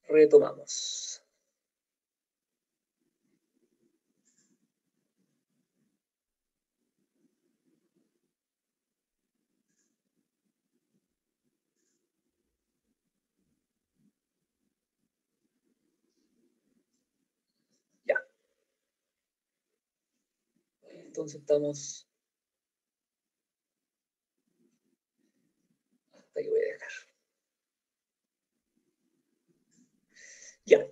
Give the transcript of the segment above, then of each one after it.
retomamos. Ya. Entonces estamos... Hasta que voy a dejar. Ya.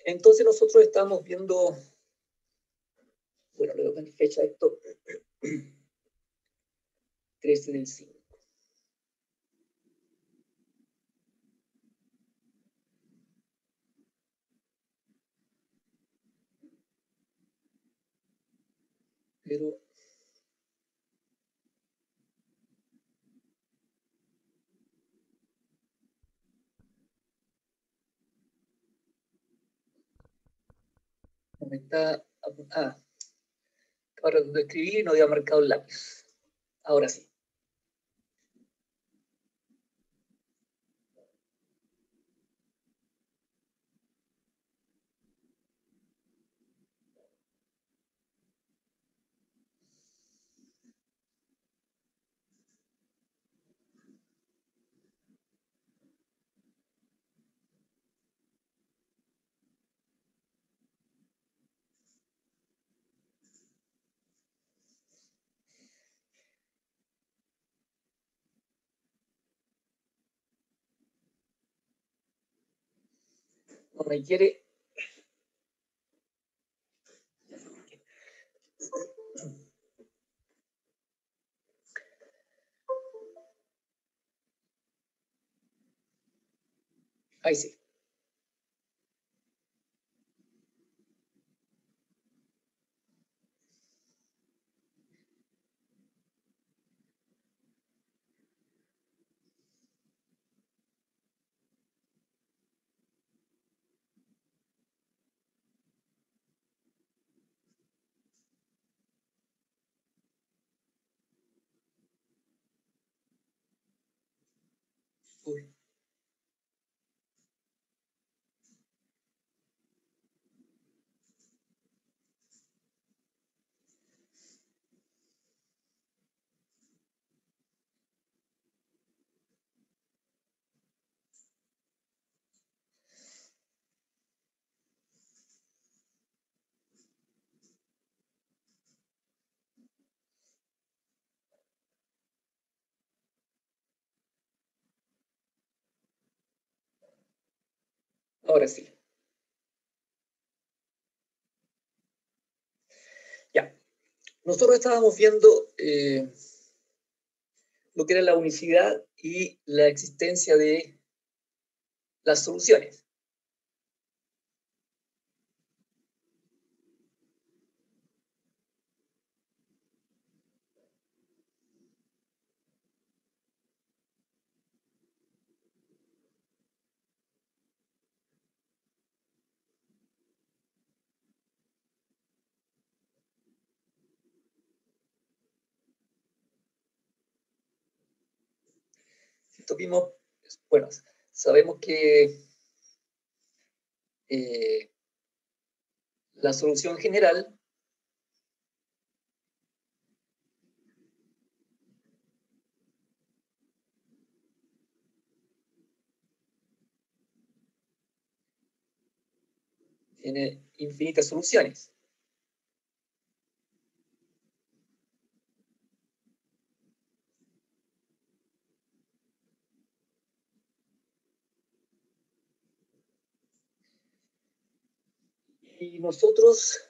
Entonces nosotros estamos viendo... Bueno, le doy fecha a esto. 13 del 5. Pero... no me está... Ah, ahora lo escribí y no había marcado el lápiz. Ahora sí. No me quiere... Ahí sí. Uy. Ahora sí. Ya. Nosotros estábamos viendo lo que era la unicidad y la existencia de las soluciones. Vimos, bueno, sabemos que la solución general tiene infinitas soluciones. Y nosotros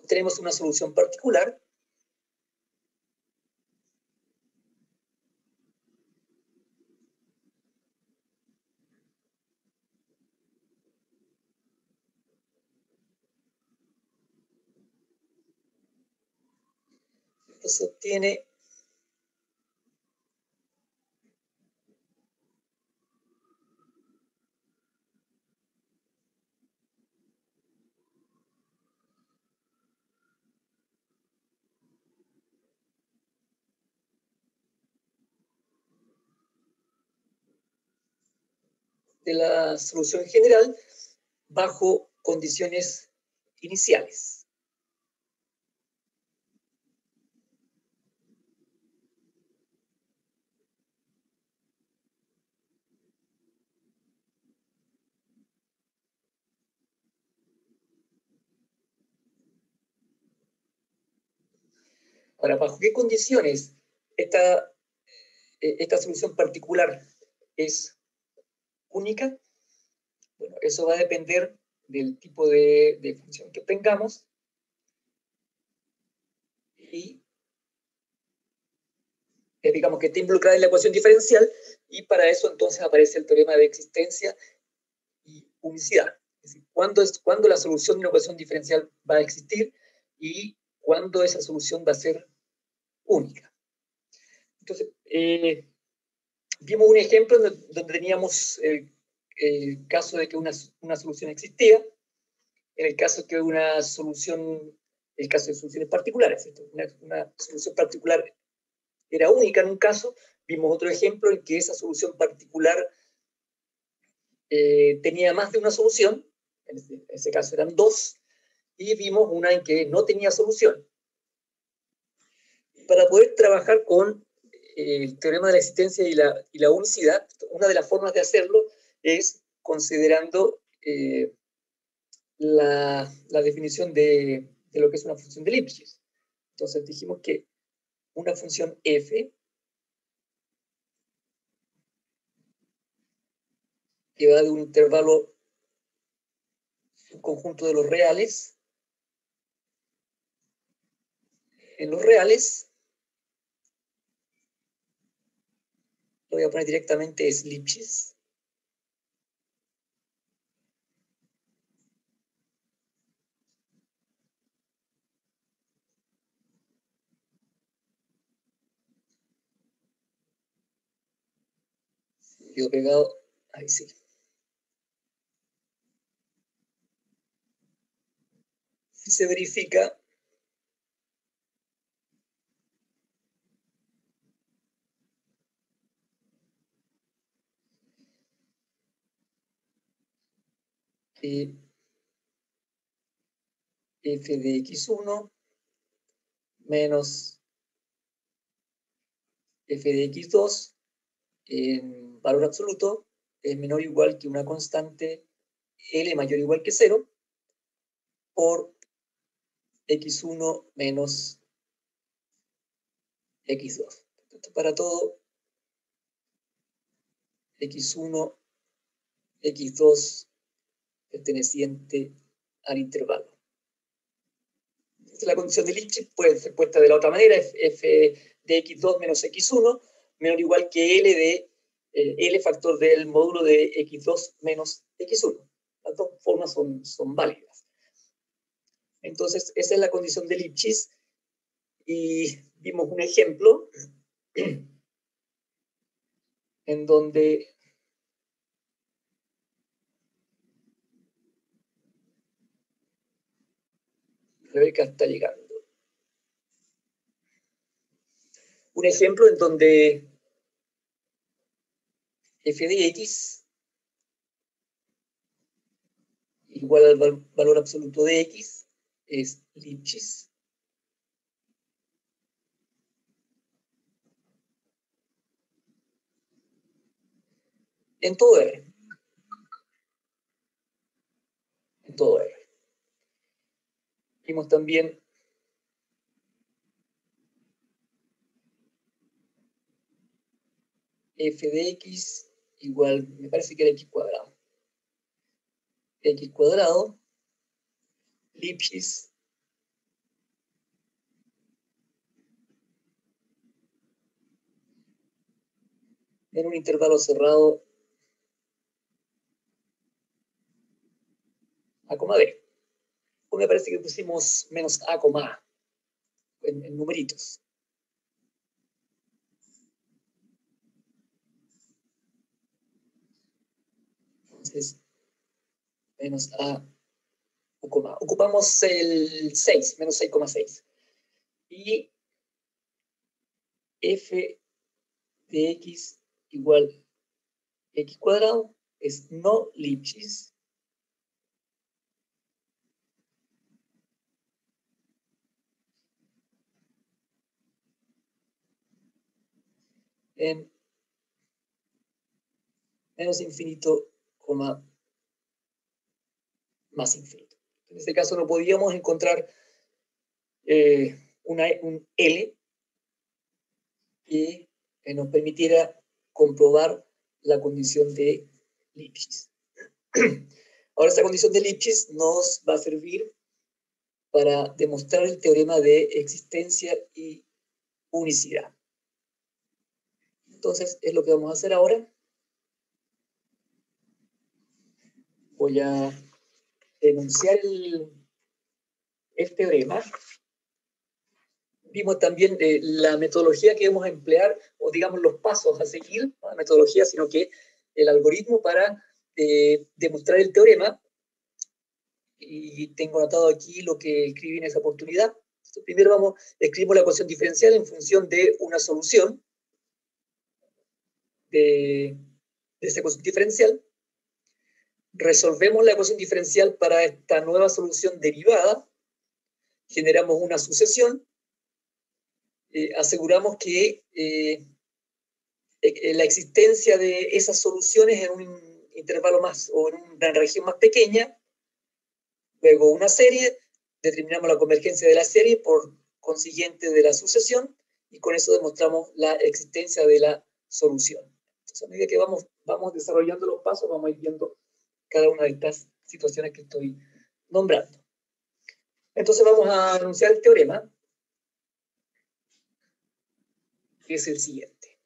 tenemos una solución particular que se obtiene de la solución general bajo condiciones iniciales. Ahora, ¿bajo qué condiciones esta solución particular es única? Bueno, eso va a depender del tipo de función que tengamos y digamos que está involucrada en la ecuación diferencial, y para eso entonces aparece el teorema de existencia y unicidad. Es decir, ¿cuándo la solución de una ecuación diferencial va a existir y cuándo esa solución va a ser única? Entonces, vimos un ejemplo donde teníamos el caso de que una solución existía, en el caso que una solución, el caso de soluciones particulares, una solución particular era única en un caso. Vimos otro ejemplo en que esa solución particular tenía más de una solución, en ese caso eran dos, y vimos una en que no tenía solución. Para poder trabajar con el teorema de la existencia y la unicidad, una de las formas de hacerlo es considerando la definición de lo que es una función de Lipschitz. Entonces dijimos que una función f que va de un intervalo, un conjunto de los reales, en los reales, lo voy a poner directamente, es Lipschitz. Quedó pegado, ahí sí. Si se verifica, que f de x1 menos f de x2 en valor absoluto es menor o igual que una constante L mayor o igual que 0 por x1 menos x2. Esto para todo x1, x2 perteneciente al intervalo. La condición de Lipschitz puede ser puesta de la otra manera: f de x2 menos x1 menor o igual que L de L factor del módulo de x2 menos x1. Las dos formas son válidas. Entonces, esa es la condición de Lipschitz, y vimos un ejemplo en donde Rebeca está llegando. Un ejemplo en donde f de x igual al valor absoluto de x es Lipschitz. En todo R. En todo R. Vimos también f de x igual, me parece que era x cuadrado. X cuadrado, Lipschitz, en un intervalo cerrado a, b. O me parece que pusimos menos a, en numeritos. Entonces, menos a o, ocupamos el 6, menos 6,6. Y f de x igual x cuadrado es no Lipschitz. En menos infinito, más infinito. En este caso no podíamos encontrar un L que nos permitiera comprobar la condición de Lipschitz. Ahora, esta condición de Lipschitz nos va a servir para demostrar el teorema de existencia y unicidad. Entonces, es lo que vamos a hacer ahora. Voy a enunciar el teorema. Vimos también la metodología que vamos a emplear, o digamos los pasos a seguir, no la metodología, sino que el algoritmo para demostrar el teorema. Y tengo anotado aquí lo que escribí en esa oportunidad. Entonces, primero escribimos la ecuación diferencial en función de una solución de esta ecuación diferencial. Resolvemos la ecuación diferencial para esta nueva solución derivada. Generamos una sucesión. Aseguramos que la existencia de esas soluciones en un intervalo más o en una región más pequeña. Luego una serie, determinamos la convergencia de la serie por consiguiente de la sucesión, y con eso demostramos la existencia de la solución. Entonces, a medida que vamos desarrollando los pasos, vamos a ir viendo cada una de estas situaciones que estoy nombrando. Entonces vamos a anunciar el teorema, que es el siguiente.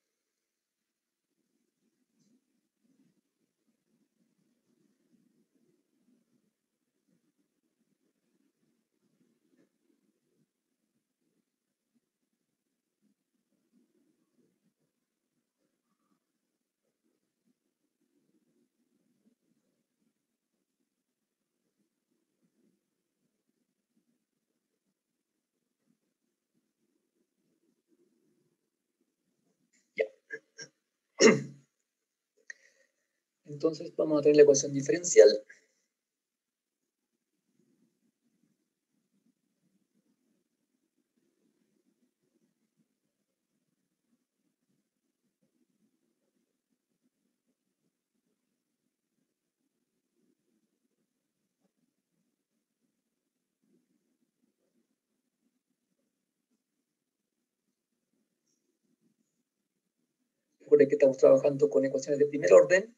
Ya. Entonces vamos a tener la ecuación diferencial. Recuerden que estamos trabajando con ecuaciones de primer orden.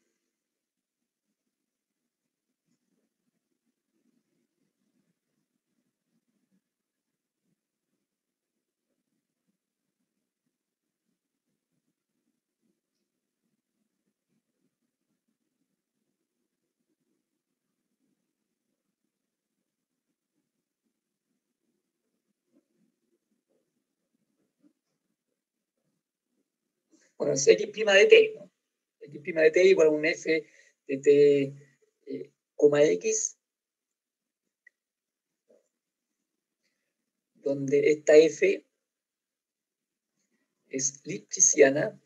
Bueno, es x' de t, ¿no? X' de t igual a un f de t, x, donde esta f es lipschitziana,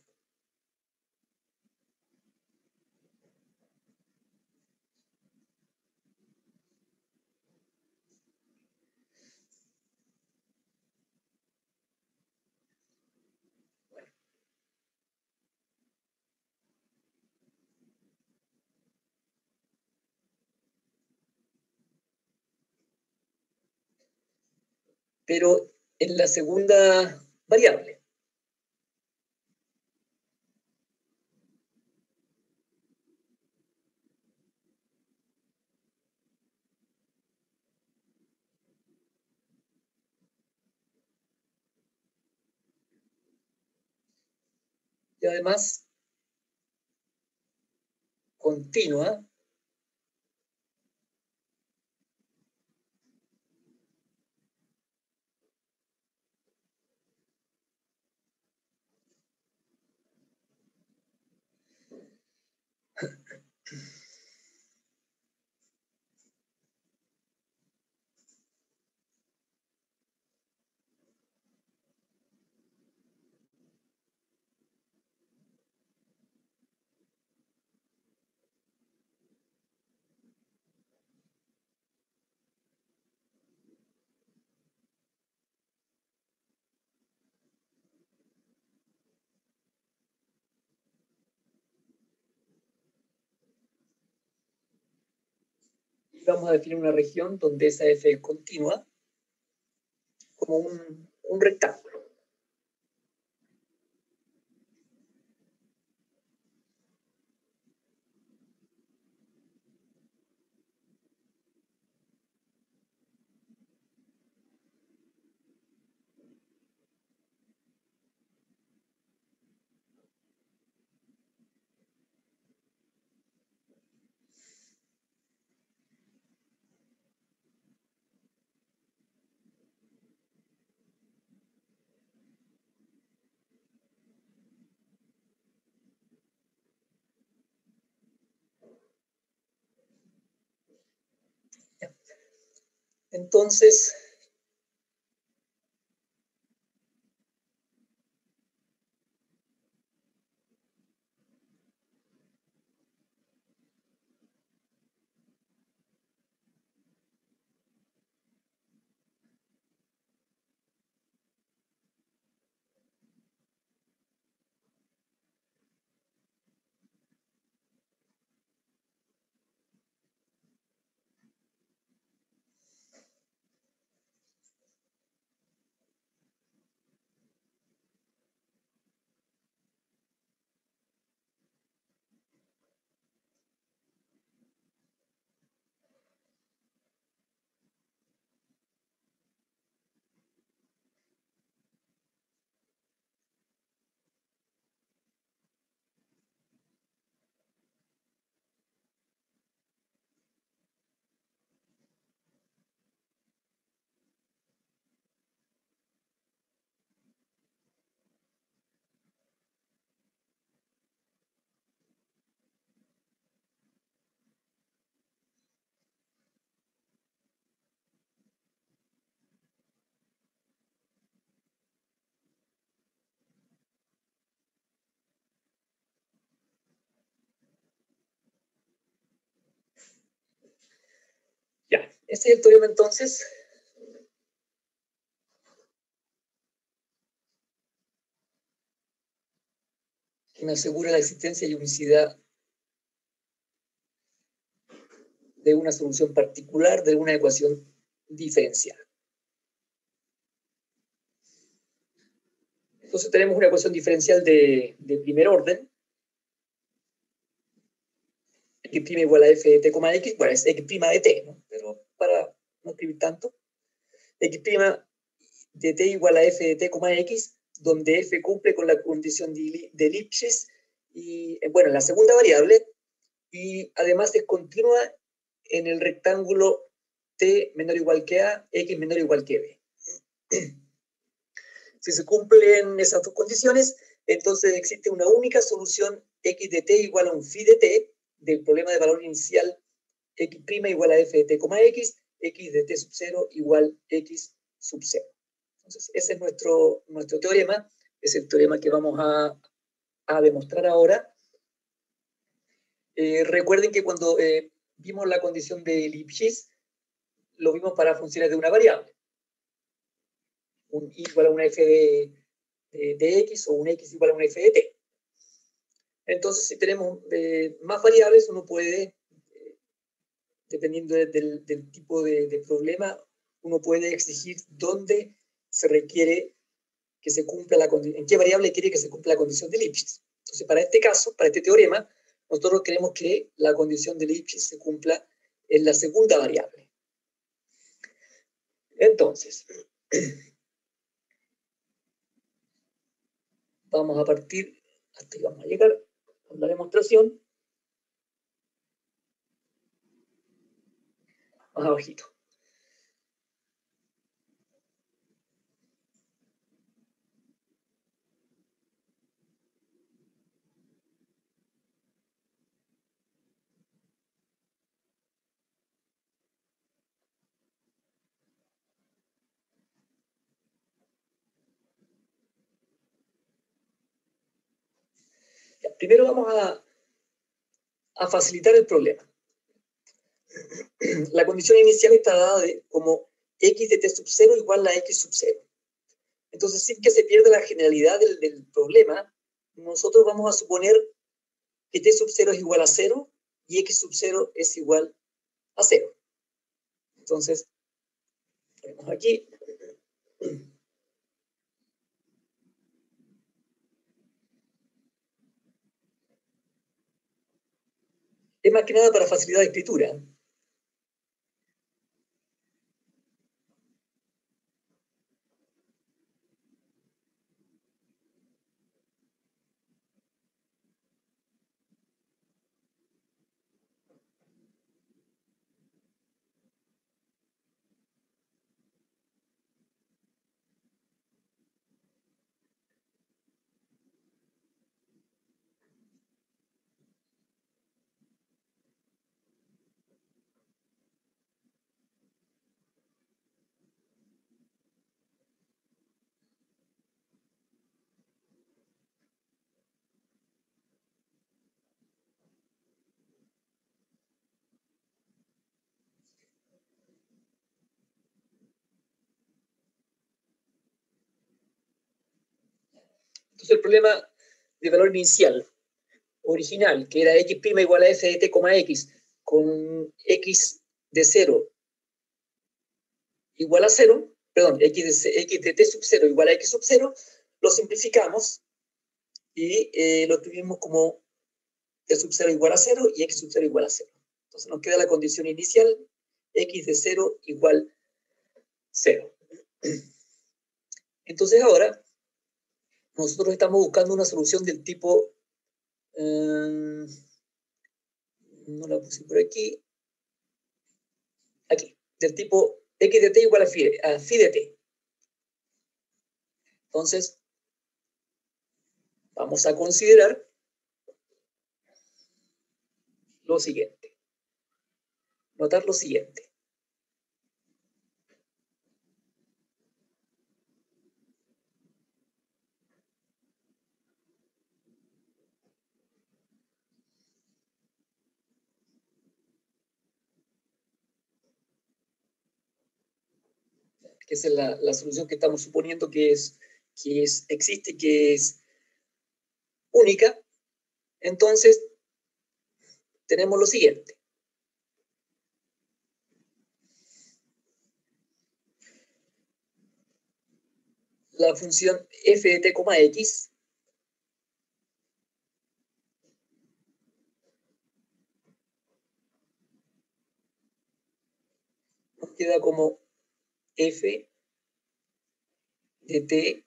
pero en la segunda variable. Y además, continua, Y vamos a definir una región donde esa f es continua como un rectángulo. Entonces, ya, ese es el teorema entonces. Que me asegura la existencia y unicidad de una solución particular de una ecuación diferencial. Entonces tenemos una ecuación diferencial de primer orden, x' igual a f de t, x, bueno, es x' de t, ¿no? Pero para no escribir tanto, x' de t igual a f de t, x, donde f cumple con la condición de Lipschitz, y bueno, la segunda variable, y además es continua en el rectángulo t menor o igual que a, x menor o igual que b. Si se cumplen esas dos condiciones, entonces existe una única solución x de t igual a un phi de t del problema de valor inicial x' igual a f de t, x de t sub 0 igual x sub 0. Entonces, ese es nuestro teorema, es el teorema que vamos a demostrar ahora. Recuerden que cuando vimos la condición de Lipschitz, lo vimos para funciones de una variable. Un y igual a una f de x o un x igual a una f de t. Entonces, si tenemos más variables, uno puede, dependiendo del tipo de problema, uno puede exigir dónde se requiere que se cumpla la condición, en qué variable quiere que se cumpla la condición de Lipschitz. Entonces, para este caso, para este teorema, nosotros queremos que la condición de Lipschitz se cumpla en la segunda variable. Entonces, vamos a partir, hasta ahí vamos a llegar con la demostración, más abajito. Primero vamos a facilitar el problema. La condición inicial está dada como x de t sub 0 igual a x sub 0. Entonces, sin que se pierda la generalidad del problema, nosotros vamos a suponer que t sub 0 es igual a 0 y x sub 0 es igual a 0. Entonces, ponemos aquí. Es más que nada para facilidad de escritura. Entonces el problema de valor inicial, original, que era x' igual a f de t, x, con x de 0 igual a 0, perdón, x de t sub 0 igual a x sub 0, lo simplificamos y lo escribimos como t sub 0 igual a 0 y x sub 0 igual a 0. Entonces nos queda la condición inicial, x de 0 igual 0. Entonces ahora nosotros estamos buscando una solución del tipo, no la puse por aquí, del tipo x de t igual a phi de t. Entonces, vamos a considerar lo siguiente. Notar lo siguiente. Que es la solución que estamos suponiendo que existe, que es única. Entonces, tenemos lo siguiente. La función f de t, x nos queda como f de t,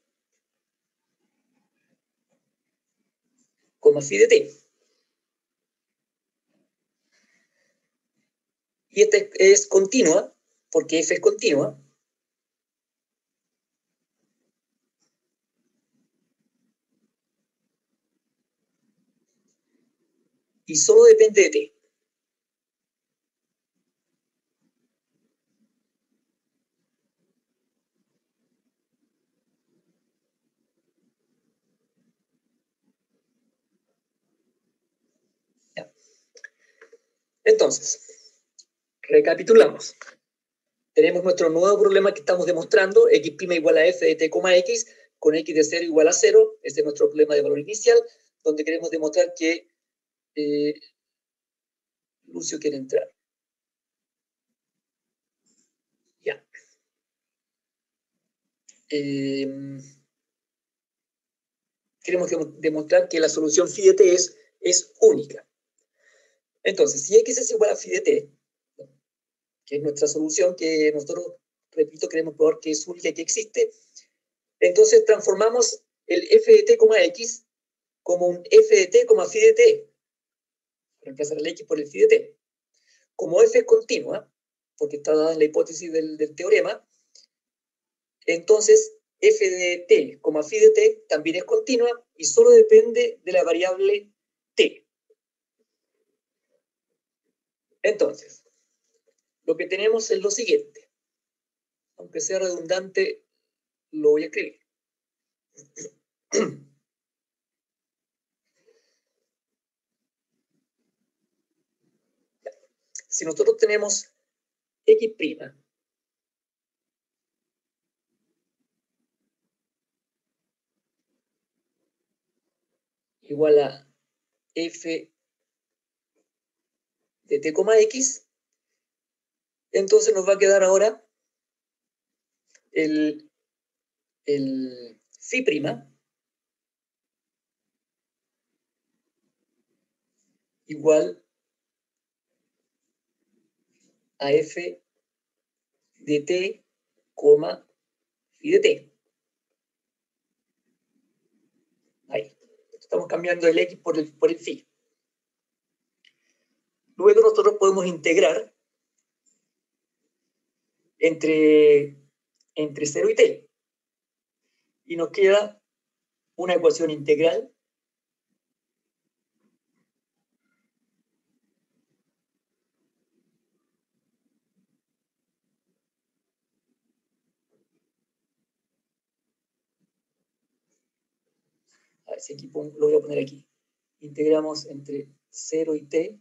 phi de t. Y esta es continua, porque f es continua. Y solo depende de t. ¿Ya? Entonces, recapitulamos. Tenemos nuestro nuevo problema que estamos demostrando, x' igual a f de t, x, con x de 0 igual a 0. Este es nuestro problema de valor inicial, donde queremos demostrar que Lucio quiere entrar. Ya. Queremos demostrar que la solución phi de t es única. Entonces, si x es igual a phi de t, que es nuestra solución, que nosotros, repito, queremos probar que es única y que existe, entonces transformamos el f de t, x como un f de t, phi de t. Reemplazar el x por el phi de t. Como f es continua, porque está dada en la hipótesis del teorema, entonces f de t, phi de t también es continua y solo depende de la variable t. Entonces, lo que tenemos es lo siguiente. Aunque sea redundante, lo voy a escribir. Si nosotros tenemos x' igual a f de t, x, Entonces nos va a quedar ahora el phi prima igual a f de t, phi de t. Ahí. Estamos cambiando el x por el phi. Luego nosotros podemos integrar entre 0 y t. Y nos queda una ecuación integral a ver si aquí lo voy a poner aquí. Integramos entre 0 y t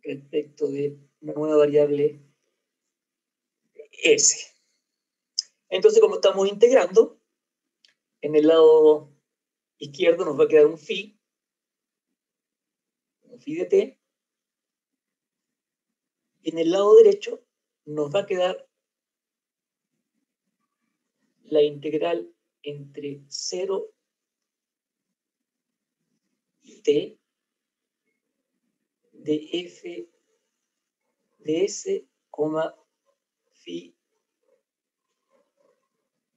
respecto de una nueva variable s. Entonces, como estamos integrando, en el lado izquierdo nos va a quedar un phi de t, y en el lado derecho nos va a quedar la integral entre 0 y t de f de s, phi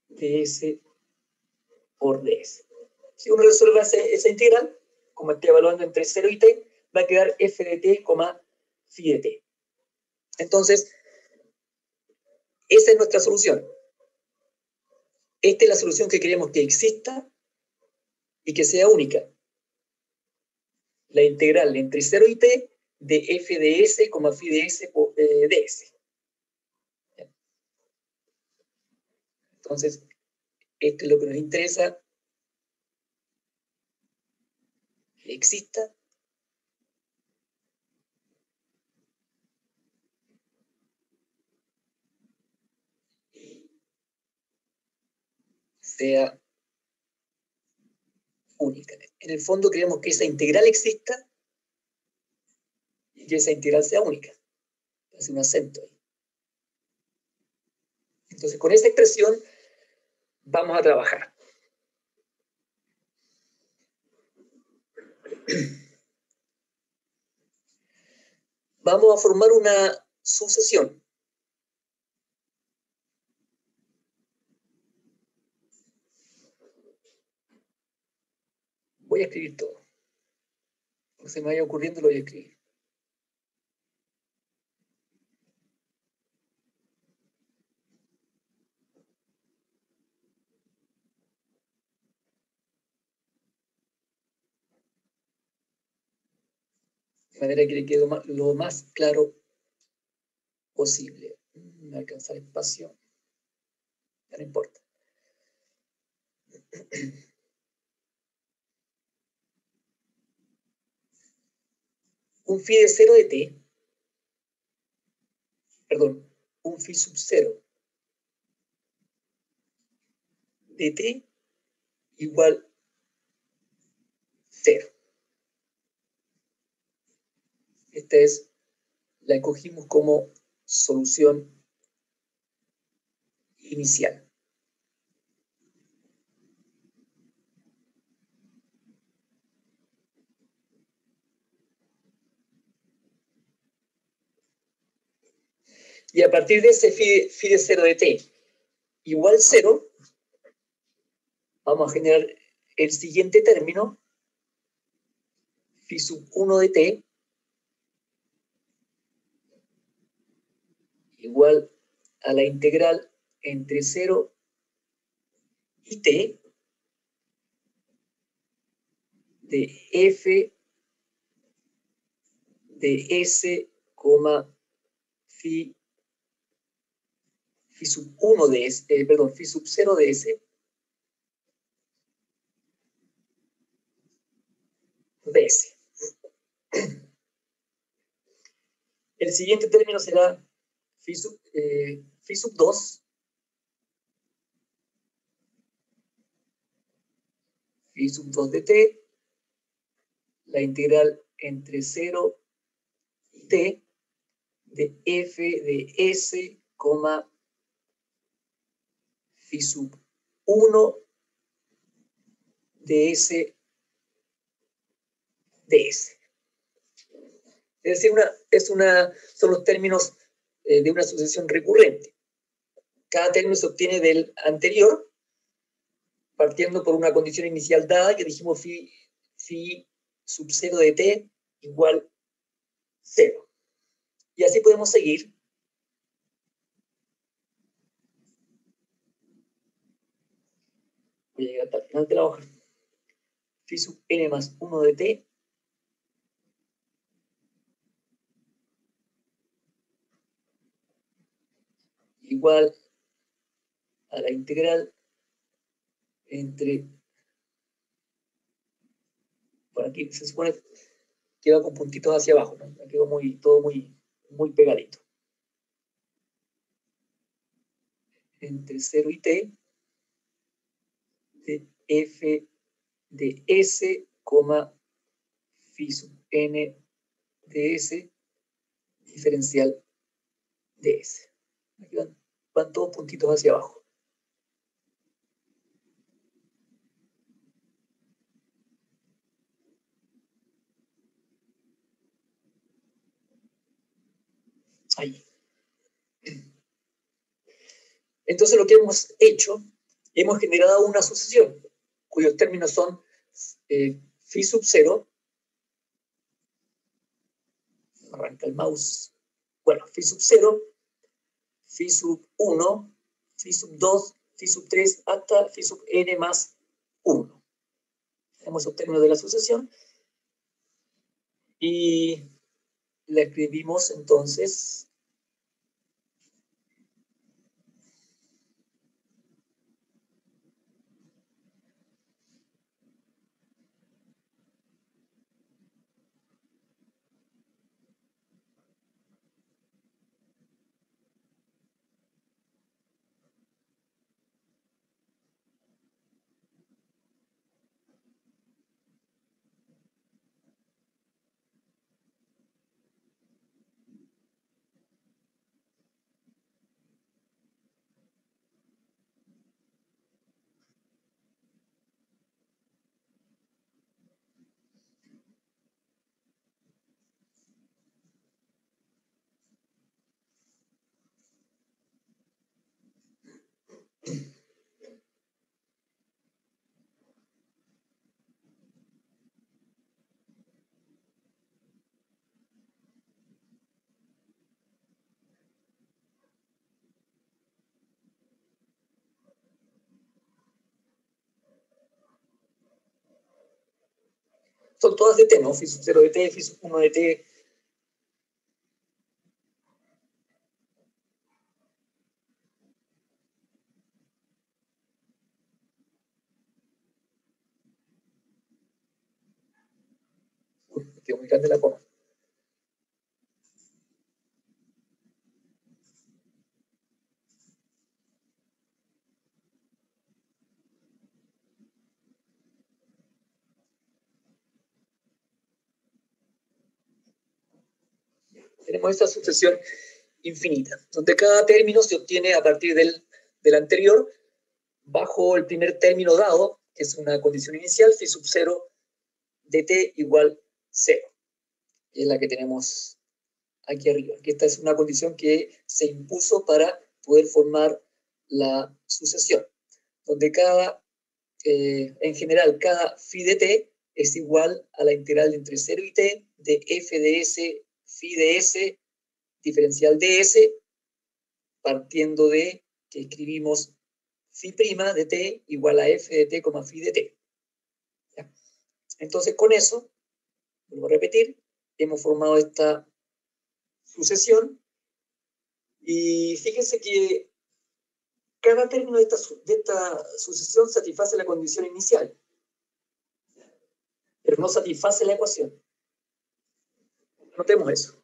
de s por ds. Si uno resuelve esa integral, como esté evaluando entre 0 y t, va a quedar f de t, phi de t. Entonces, esa es nuestra solución. Esta es la solución que queremos que exista y que sea única. La integral entre 0 y t de f de s, phi de s por ds. Entonces, esto es lo que nos interesa, que exista y sea única. En el fondo queremos que esa integral exista y que esa integral sea única. Hace un acento ahí. Entonces, con esa expresión vamos a trabajar. Vamos a formar una sucesión. Voy a escribir todo. Lo que se me vaya ocurriendo lo voy a escribir. De manera que le quede lo más claro posible. No alcanza el espacio. Ya no importa. Un phi de 0 de t, perdón, un phi sub 0 de t igual 0. Esta es, la escogimos como solución inicial. Y a partir de ese phi de 0 de t igual 0, vamos a generar el siguiente término, phi sub 1 de t igual a la integral entre 0 y t de f de s, phi sub 1 de s, perdón, phi sub 0 de s de s. El siguiente término será phi sub 2, phi sub 2 de t, la integral entre 0 y t de f de s, phi sub 1 de s de s. Es decir, son los términos de una sucesión recurrente. Cada término se obtiene del anterior, partiendo por una condición inicial dada, que dijimos phi sub 0 de t igual 0. Y así podemos seguir. Voy a llegar hasta el final de la hoja. Phi sub n más 1 de t igual a la integral entre, por aquí se supone que va con puntitos hacia abajo, ¿no? Quedó todo muy pegadito. Entre 0 y t de f de s, phi sub n de s, diferencial de s. Aquí van todos puntitos hacia abajo. Ahí. Entonces lo que hemos hecho, hemos generado una sucesión cuyos términos son phi sub 0, arranca el mouse, bueno, phi sub 0, phi sub 1, phi sub 2, phi sub 3, hasta phi sub n más 1. Tenemos los términos de la sucesión y la escribimos entonces son todas de t, ¿no? Phi sub 0 de t, phi sub 1 de t. Uy, quedó muy grande la coma. Tenemos esta sucesión infinita, donde cada término se obtiene a partir del anterior, bajo el primer término dado, que es una condición inicial, phi sub 0 de t igual 0, que es la que tenemos aquí arriba. Que esta es una condición que se impuso para poder formar la sucesión, donde en general, cada phi de t es igual a la integral entre 0 y t de f de s, phi de s, diferencial de s, partiendo de que escribimos phi' de t igual a f de t, phi de t. ¿Ya? Entonces, con eso, vuelvo a repetir, hemos formado esta sucesión y fíjense que cada término de esta sucesión satisface la condición inicial, pero no satisface la ecuación. Notemos eso.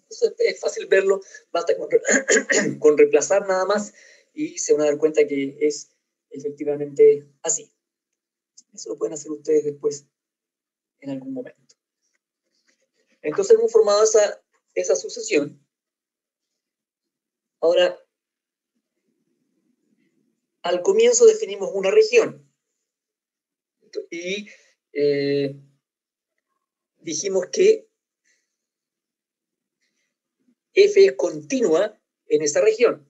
Eso es fácil verlo, basta con reemplazar nada más y se van a dar cuenta que es efectivamente así. Eso lo pueden hacer ustedes después en algún momento. Entonces hemos formado esa sucesión. Ahora, al comienzo definimos una región y dijimos que F es continua en esa región.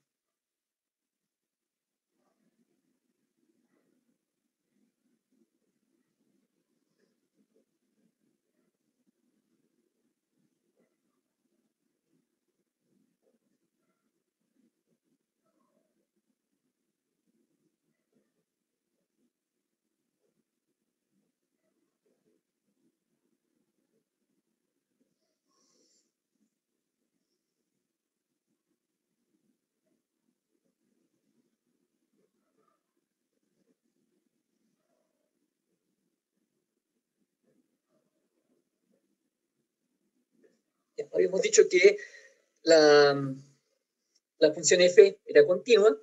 Ya habíamos dicho que la función f era continua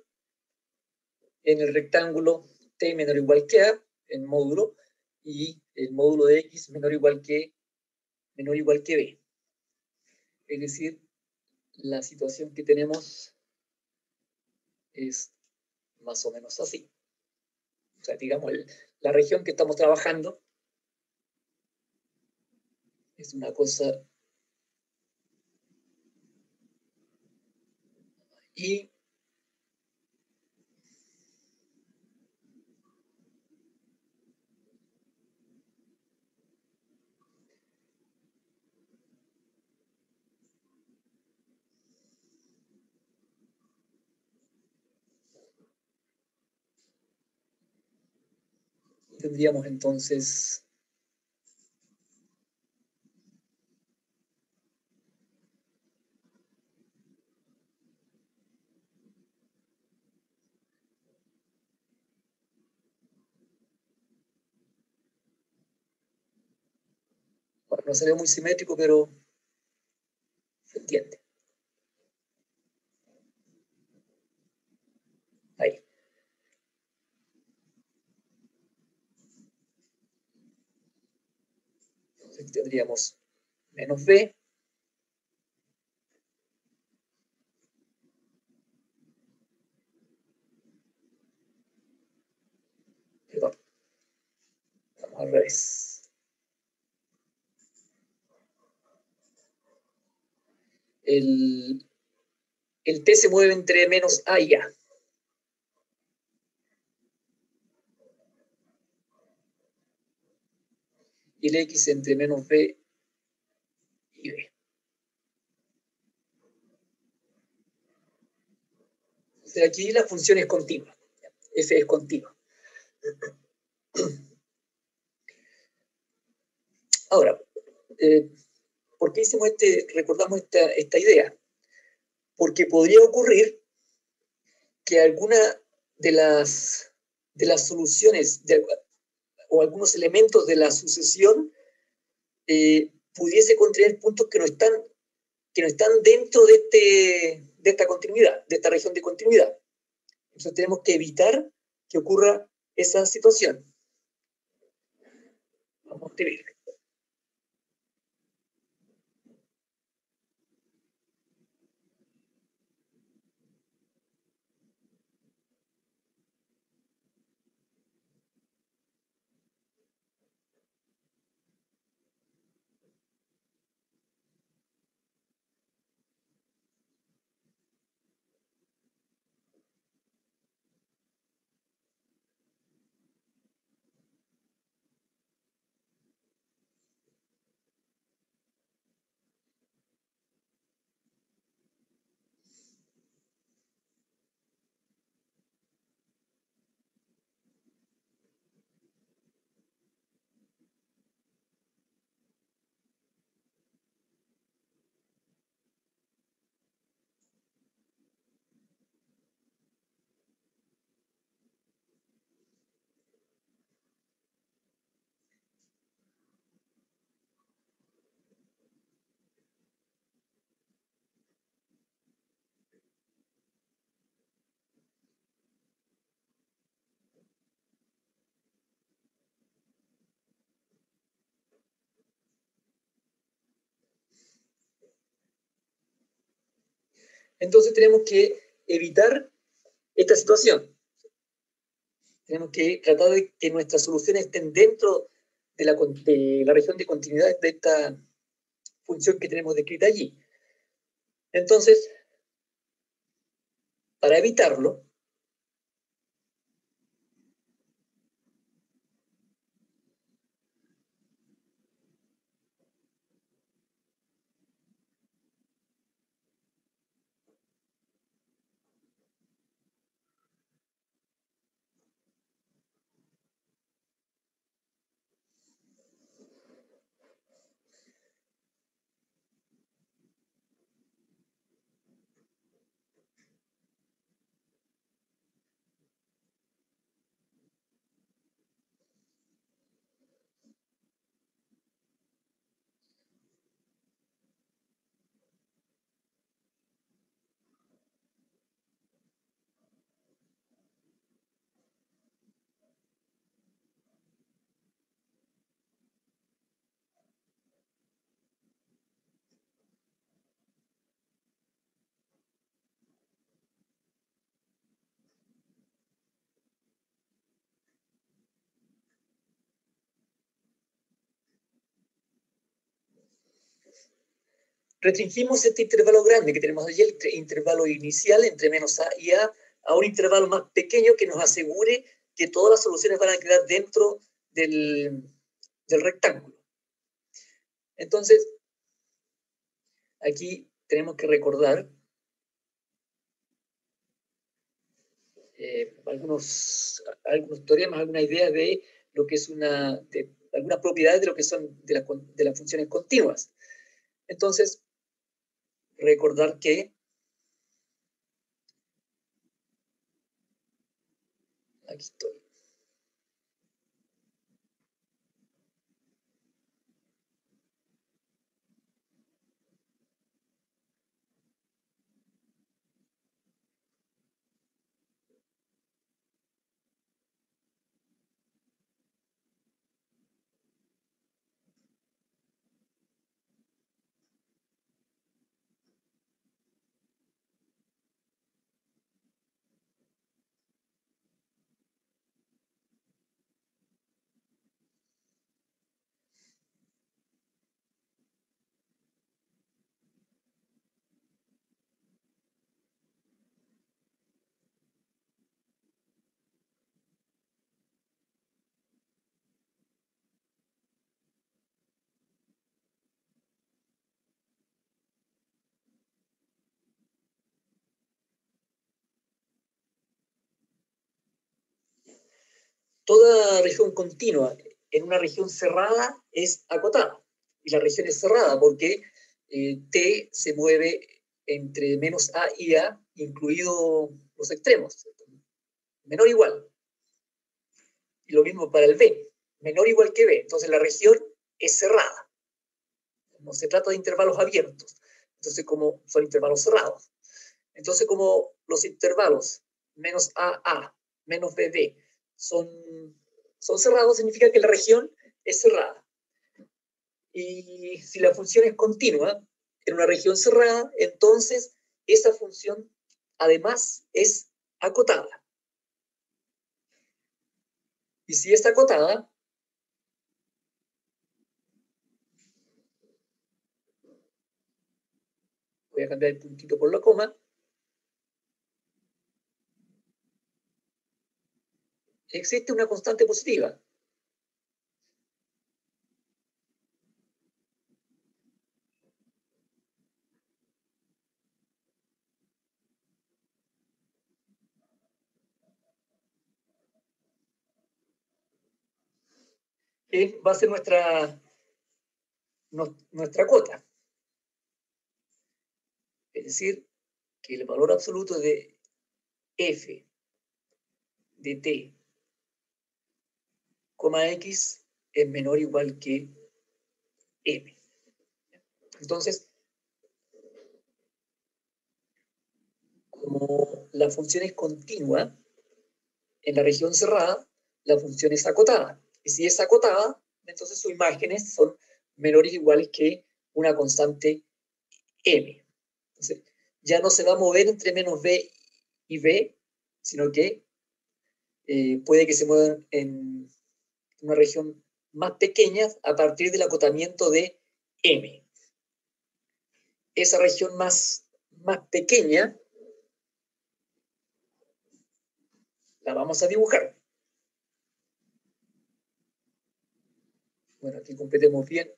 en el rectángulo t menor o igual que a, en módulo, y el módulo de x menor o igual que b. Es decir, la situación que tenemos es más o menos así. O sea, digamos, la región que estamos trabajando es una cosa. Y tendríamos entonces bueno, no sería muy simétrico, pero se entiende. Ahí. Entonces tendríamos menos b. Perdón, vamos al revés. El t se mueve entre menos a y a. Y el x entre menos b y b. O sea, aquí la función es continua. F es continua. Ahora, ¿por qué recordamos esta idea? Porque podría ocurrir que alguna de las soluciones o algunos elementos de la sucesión pudiese contener puntos que no están dentro de esta continuidad, de esta región de continuidad. Entonces tenemos que evitar que ocurra esa situación. Vamos a escribir. Entonces tenemos que evitar esta situación. Tenemos que tratar de que nuestras soluciones estén dentro de la región de continuidad de esta función que tenemos descrita allí. Entonces, para evitarlo, restringimos este intervalo grande que tenemos allí, el intervalo inicial entre menos a y a un intervalo más pequeño que nos asegure que todas las soluciones van a quedar dentro del rectángulo. Entonces, aquí tenemos que recordar algunos teoremas, algunas ideas de lo que es algunas propiedades de lo que son de las funciones continuas. Entonces, recordar que aquí estoy. Toda región continua en una región cerrada es acotada. Y la región es cerrada porque T se mueve entre menos A y A, incluidos los extremos. Menor o igual. Y lo mismo para el B. Menor o igual que B. Entonces la región es cerrada. No se trata de intervalos abiertos. Entonces, como son intervalos cerrados. Entonces, como los intervalos menos A, menos BB son cerrados, significa que la región es cerrada. Y si la función es continua en una región cerrada, entonces esa función además es acotada. Y si es acotada, voy a cambiar el puntito por la coma, existe una constante positiva. Que va a ser nuestra cuota. Es decir, que el valor absoluto de f de t, x es menor o igual que m. Entonces, como la función es continua en la región cerrada, la función es acotada. Y si es acotada, entonces sus imágenes son menores o iguales que una constante m. Entonces, ya no se va a mover entre menos B y B, sino que puede que se muevan en una región más pequeña a partir del acotamiento de M. Esa región más pequeña la vamos a dibujar. Bueno, aquí completemos bien.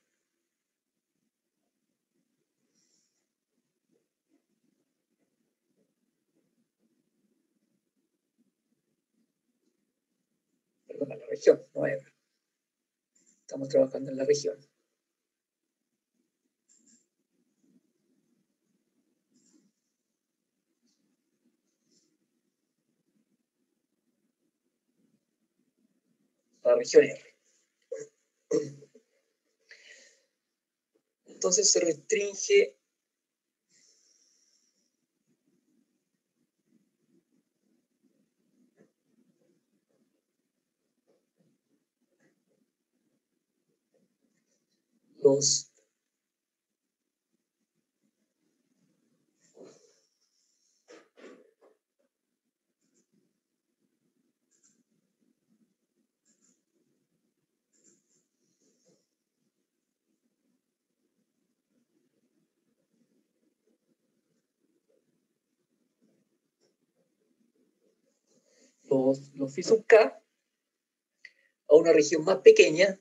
Perdón, la región, no es. Estamos trabajando en la región. La región R. Entonces se restringe los phi sub k a una región más pequeña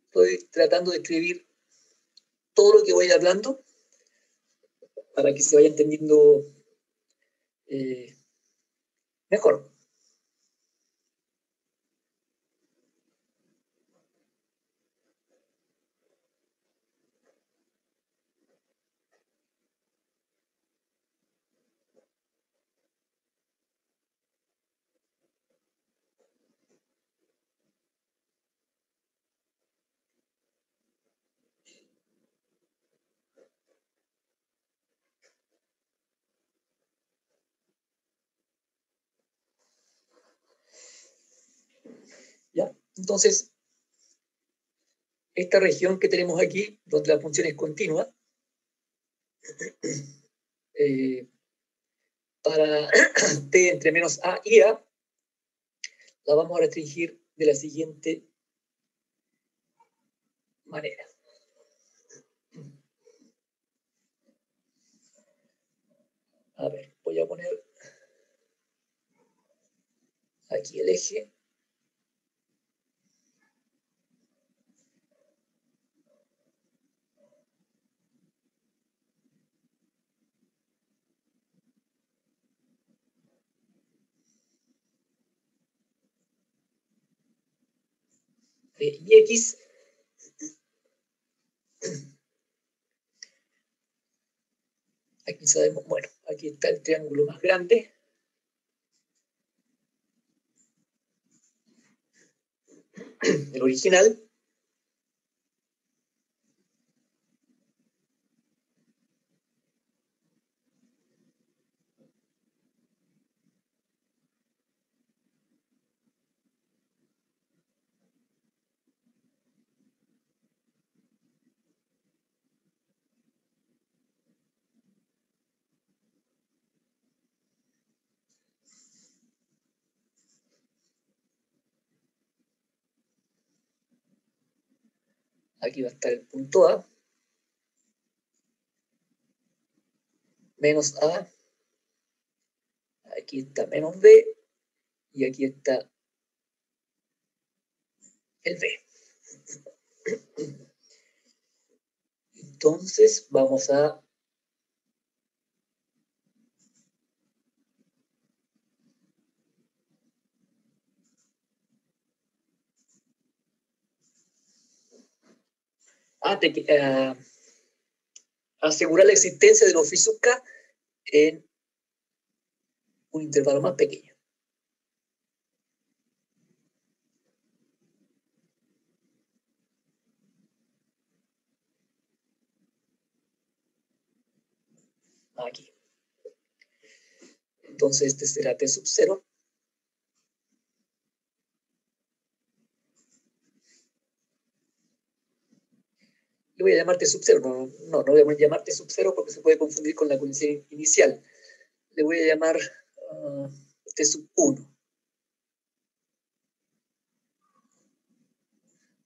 estoy tratando de escribir todo lo que voy hablando para que se vaya entendiendo mejor. ¿Ya? Entonces, esta región que tenemos aquí, donde la función es continua, para t entre menos a y a, la vamos a restringir de la siguiente manera. A ver, voy a poner aquí el eje. Y X. Aquí sabemos, bueno, aquí está el triángulo más grande. El original. Aquí va a estar el punto A. Menos A. Aquí está menos B. Y aquí está el B. Entonces vamos a asegurar la existencia de los phi sub k en un intervalo más pequeño. Aquí. Entonces este será t sub 0. le voy a llamar T sub 0, no voy a llamar T sub 0 porque se puede confundir con la condición inicial. Le voy a llamar T sub 1.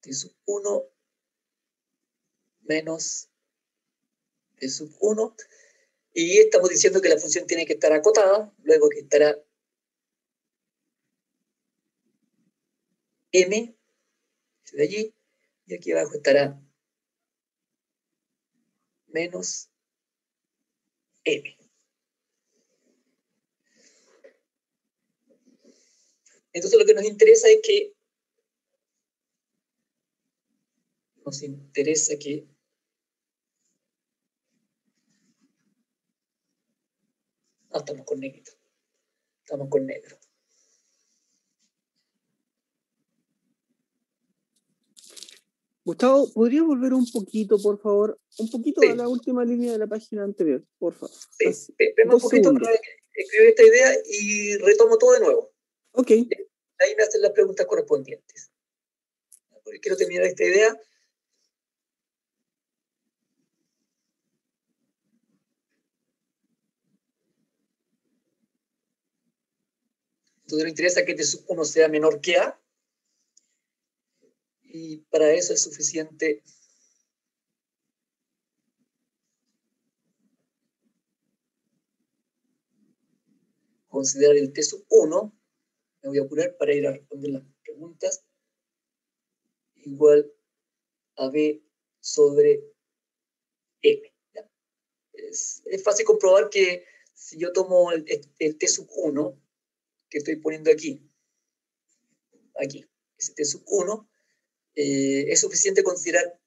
T sub 1 menos T sub 1. Y estamos diciendo que la función tiene que estar acotada, luego que estará m, de allí, y aquí abajo estará menos m. Entonces lo que nos interesa es que estamos con negro. Estamos con negro. Gustavo, ¿podría volver un poquito, por favor? Un poquito Sí. a la última línea de la página anterior, por favor. Sí, espera un poquito para escribir esta idea y retomo todo de nuevo. Ok. Ahí me hacen las preguntas correspondientes. Porque quiero terminar esta idea. Entonces nos interesa que T sub 1 sea menor que A. Y para eso es suficiente considerar el T sub 1. Me voy a apurar para ir a responder las preguntas. Igual a B sobre M. Es fácil comprobar que si yo tomo el T sub 1, que estoy poniendo aquí, ese T sub 1, es suficiente considerar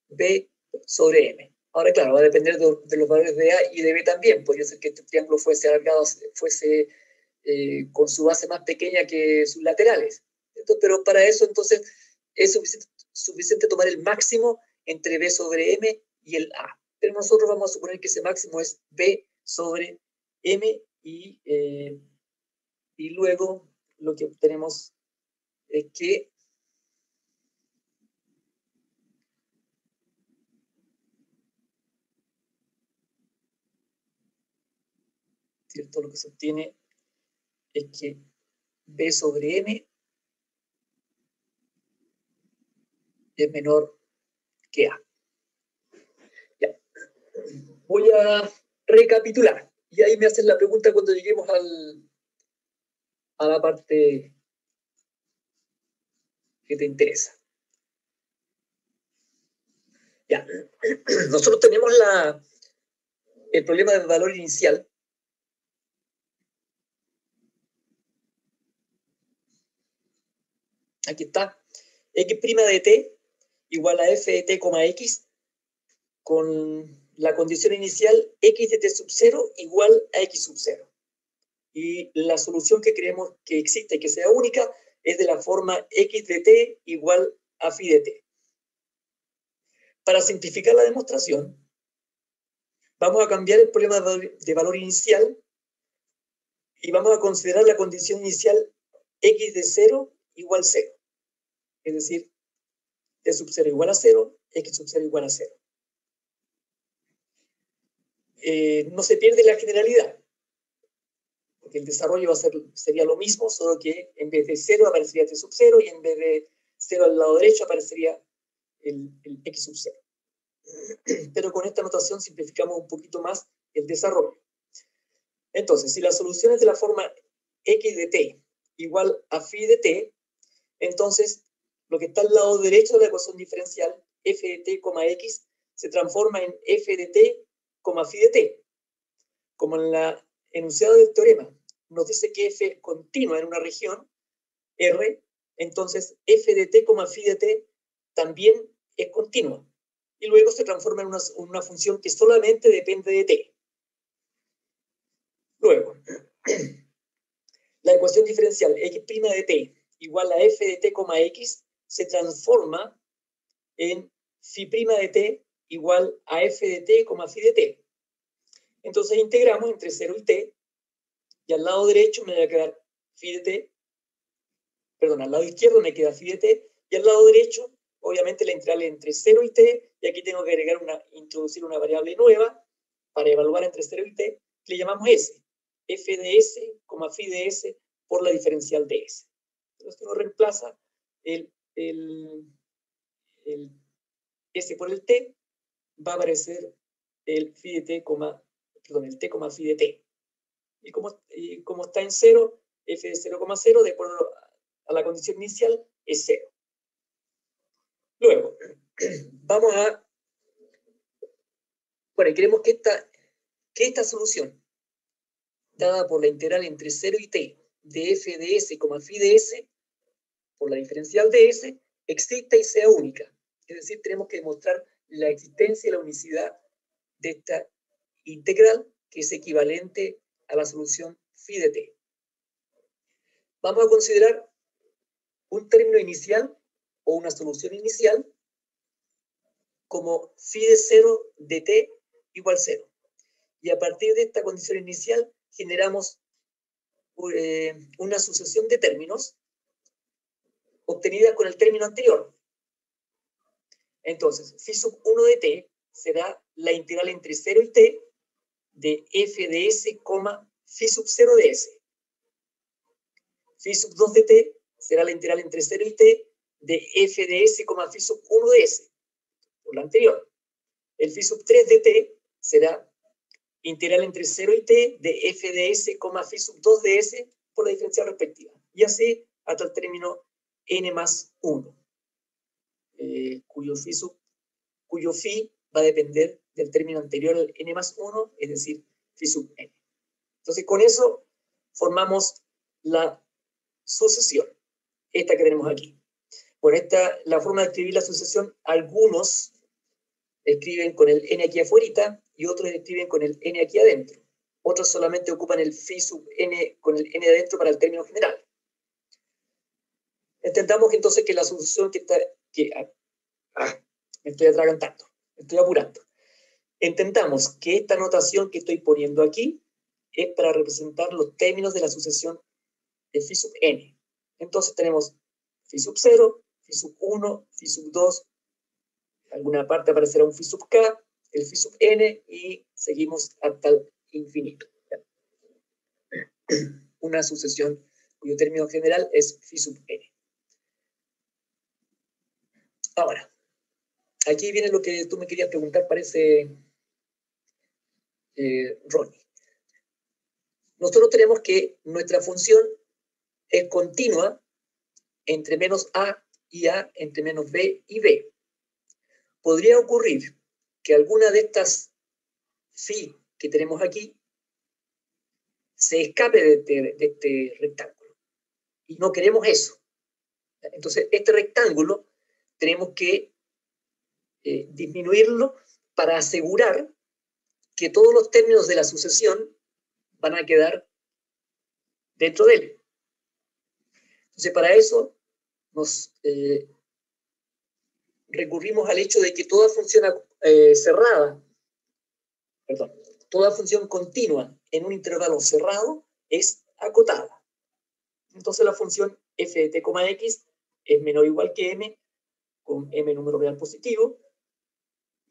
B sobre M. Ahora, claro, va a depender de los valores de A y de B también. Podría ser que este triángulo fuese alargado, con su base más pequeña que sus laterales. Entonces, pero para eso, entonces, es suficiente tomar el máximo entre B sobre M y el A. Pero nosotros vamos a suponer que ese máximo es B sobre M y luego lo que obtenemos es que ¿cierto? Lo que se obtiene es que B sobre M es menor que A. Ya. Voy a recapitular. Y ahí me hacen la pregunta cuando lleguemos a la parte que te interesa. Ya. Nosotros tenemos el problema del valor inicial. Aquí está. X' de t igual a f de t, x con la condición inicial x de t sub 0 igual a x sub 0. Y la solución que creemos que existe y que sea única es de la forma x de t igual a phi de t. Para simplificar la demostración, vamos a cambiar el problema de valor inicial y vamos a considerar la condición inicial x de 0 igual 0. Es decir, t sub 0 igual a 0, x sub 0 igual a 0. No se pierde la generalidad, porque el desarrollo sería lo mismo, solo que en vez de 0 aparecería t sub 0 y en vez de 0 al lado derecho aparecería el x sub 0. Pero con esta notación simplificamos un poquito más el desarrollo. Entonces, si la solución es de la forma x de t igual a phi de t, entonces lo que está al lado derecho de la ecuación diferencial, f de t, x, se transforma en f de t, phi de t. Como en la enunciado del teorema nos dice que f es continua en una región, R, entonces f de t, phi de t también es continua. Y luego se transforma en una función que solamente depende de t. Luego, la ecuación diferencial x' de t igual a f de t, x se transforma en phi' de t igual a f de t, phi de t. Entonces integramos entre 0 y t, y al lado derecho me va a quedar phi de t, perdón, al lado izquierdo me queda phi de t, y al lado derecho obviamente la integral es entre 0 y t, y aquí tengo que introducir una variable nueva para evaluar entre 0 y t, que le llamamos s, f de s, phi de s, por la diferencial de s. Entonces uno reemplaza el s por el t, va a aparecer el phi de t, el t, phi de t. Y como está en 0, f de 0,0, de acuerdo a la condición inicial, es 0. Luego, vamos a... Bueno, queremos que esta solución, dada por la integral entre 0 y t, de f de s, phi de s, por la diferencial de s, exista y sea única. Es decir, tenemos que demostrar la existencia y la unicidad de esta integral, que es equivalente a la solución phi de t. Vamos a considerar un término inicial o una solución inicial como phi de 0 de t igual 0. Y a partir de esta condición inicial generamos una sucesión de términos obtenida con el término anterior. Entonces, phi sub 1 de t será la integral entre 0 y t de f de s, phi sub 0 de s. Phi sub 2 de t será la integral entre 0 y t de f de s, phi sub 1 de s, por la anterior. El phi sub 3 de t será integral entre 0 y t de f de s, phi sub 2 de s, por la diferencial respectiva. Y así hasta el término n más 1, cuyo phi va a depender del término anterior al n más 1, es decir, phi sub n. Entonces, con eso formamos la sucesión, esta que tenemos aquí. Bueno, la forma de escribir la sucesión, algunos escriben con el n aquí afuera y otros escriben con el n aquí adentro. Otros solamente ocupan el phi sub n con el n adentro para el término general. Entendamos entonces que la sucesión me estoy atragantando, me estoy apurando. Entendamos que esta notación que estoy poniendo aquí es para representar los términos de la sucesión de phi sub n. Entonces tenemos phi sub 0, phi sub 1, phi sub 2, en alguna parte aparecerá un phi sub k, el phi sub n, y seguimos hasta el infinito. Una sucesión cuyo término general es phi sub n. Ahora, aquí viene lo que tú me querías preguntar, parece, Ronnie. Nosotros tenemos que nuestra función es continua entre menos a y a, entre menos b y b. Podría ocurrir que alguna de estas phi que tenemos aquí se escape de este rectángulo. Y no queremos eso. Entonces, este rectángulo tenemos que disminuirlo para asegurar que todos los términos de la sucesión van a quedar dentro de él. Entonces, para eso nos recurrimos al hecho de que toda función toda función continua en un intervalo cerrado es acotada. Entonces la función f de t, x es menor o igual que m, con m número real positivo,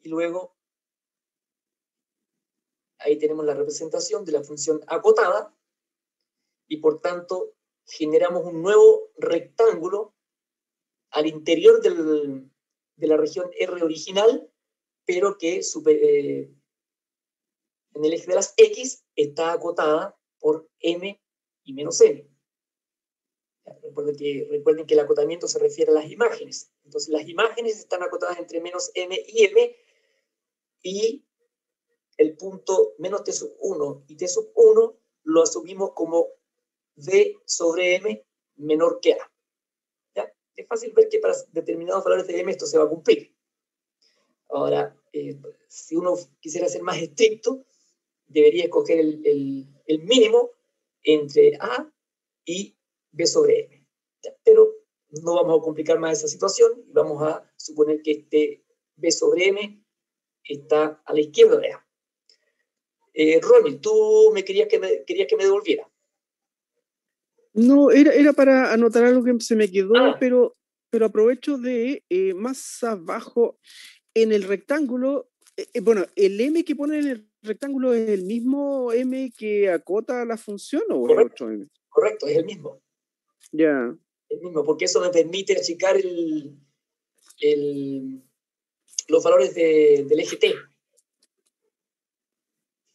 y luego ahí tenemos la representación de la función acotada, y por tanto generamos un nuevo rectángulo al interior de la región R original, pero que en el eje de las X está acotada por M y menos M. Recuerden que el acotamiento se refiere a las imágenes. Entonces las imágenes están acotadas entre menos M y M, y el punto menos T sub 1 y T sub 1 lo asumimos como V sobre M menor que A. ¿Ya? Es fácil ver que para determinados valores de M esto se va a cumplir. Ahora, si uno quisiera ser más estricto, debería escoger el mínimo entre A y B sobre M. ¿Ya? Pero no vamos a complicar más esa situación y vamos a suponer que este B sobre M está a la izquierda de A. Ronnie, tú me querías que me devolviera. No, era para anotar algo que se me quedó, pero pero aprovecho de más abajo en el rectángulo. Bueno, ¿el M que pone en el rectángulo es el mismo M que acota la función o es Correcto, otro M? correcto, es el mismo. Ya. El mismo, porque eso me permite achicar los valores del eje T.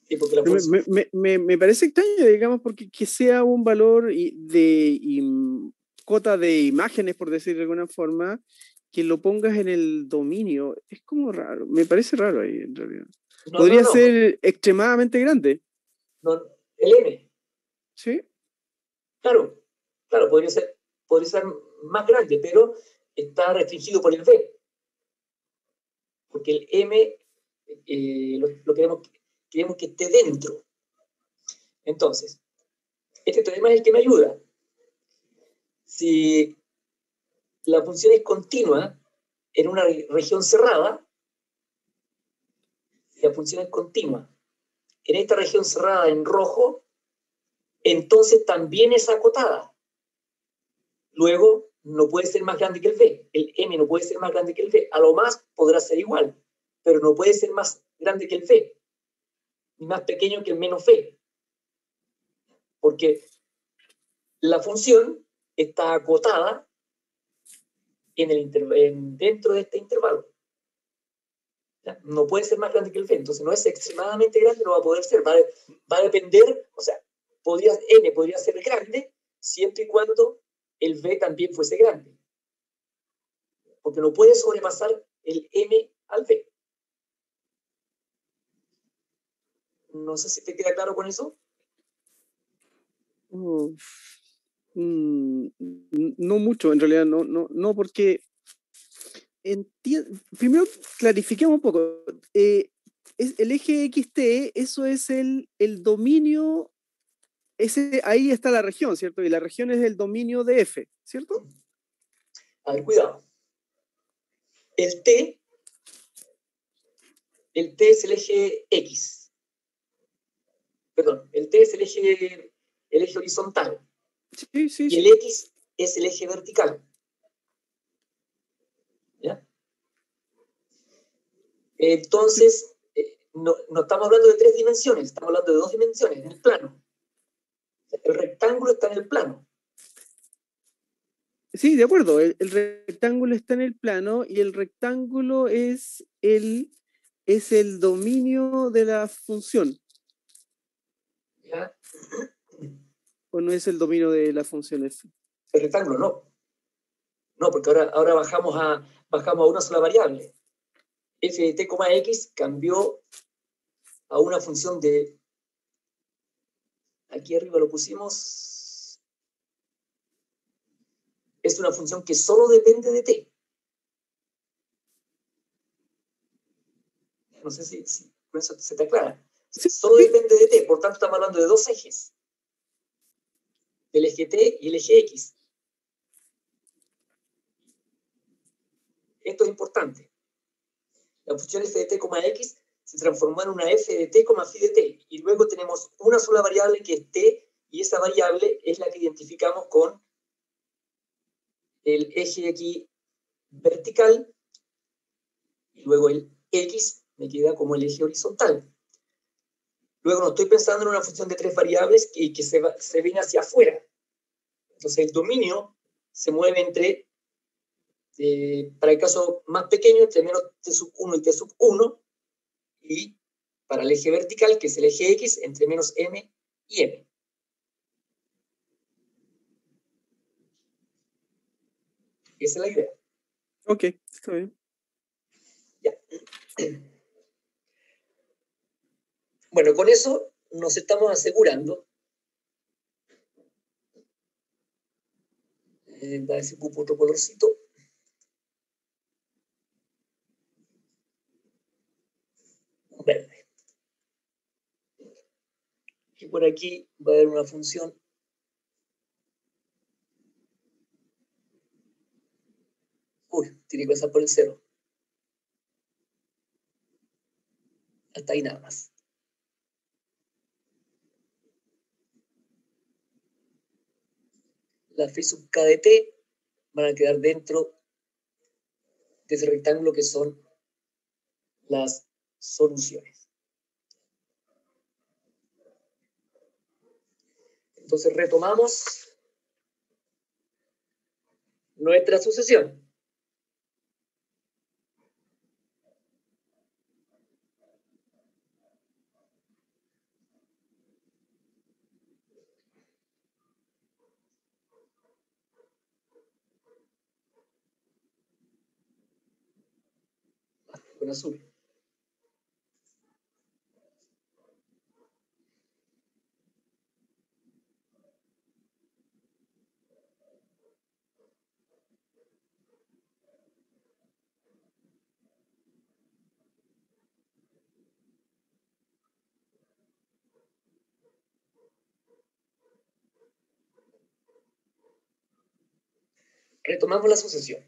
Sí, porque la función, Me parece extraño, digamos, porque que sea un valor cota de imágenes, por decir de alguna forma, que lo pongas en el dominio. Es como raro, me parece raro ahí, en realidad. Podría no, ser extremadamente grande, no, el M, ¿sí? claro, claro, podría ser más grande, pero está restringido por el V, porque el M lo queremos que esté dentro. Entonces, este teorema es el que me ayuda. Si la función es continua en una región cerrada, si la función es continua en esta región cerrada en rojo, entonces también es acotada. Luego, no puede ser más grande que el V. El M no puede ser más grande que el V. A lo más podrá ser igual, pero no puede ser más grande que el V, ni más pequeño que el menos V. Porque la función está acotada dentro de este intervalo. ¿Ya? No puede ser más grande que el V. Entonces, no es extremadamente grande, no va a poder ser. Va a depender, o sea, M podría ser grande siempre y cuando el V también fuese grande. Porque no puede sobrepasar el M al V. No sé si te queda claro con eso. Oh, no mucho, en realidad, no, porque primero clarifiquemos un poco. El eje XT, eso es el dominio, ahí está la región, ¿cierto? Y la región es el dominio de F, ¿cierto? A ver, cuidado. El T es el eje X. Perdón, el T es el eje horizontal. Sí, sí, Y el sí. X es el eje vertical. ¿Ya? Entonces, no estamos hablando de 3 dimensiones, estamos hablando de 2 dimensiones, en el plano. El rectángulo está en el plano. Sí, de acuerdo. El rectángulo está en el plano y el rectángulo es el dominio de la función. ¿Ya? ¿O no es el dominio de la función F? El rectángulo no. No, porque ahora bajamos a una sola variable. F de t, x cambió a una función de... Aquí arriba lo pusimos... Es una función que solo depende de t. No sé si con eso se te aclara. Sí, Solo depende de t, por tanto estamos hablando de 2 ejes. Del eje t y el eje x. Esto es importante. La función f de t, x se transformó en una f de t, phi de t. Y luego tenemos una sola variable que es t, y esa variable es la que identificamos con el eje aquí vertical, y luego el x me queda como el eje horizontal. Luego no estoy pensando en una función de 3 variables que se viene hacia afuera. Entonces el dominio se mueve entre, para el caso más pequeño, entre menos t sub 1 y t sub 1, y para el eje vertical, que es el eje x, entre menos m y m. Esa es la idea. ok, está bien. Ya. Bueno, con eso nos estamos asegurando. A ver si ocupo otro colorcito. Verde. Y por aquí va a haber una función tiene que pasar por el 0. Hasta ahí nada más. La phi sub k de t van a quedar dentro de ese rectángulo que son las soluciones. Entonces retomamos nuestra sucesión. Con azul. Retomamos la sucesión.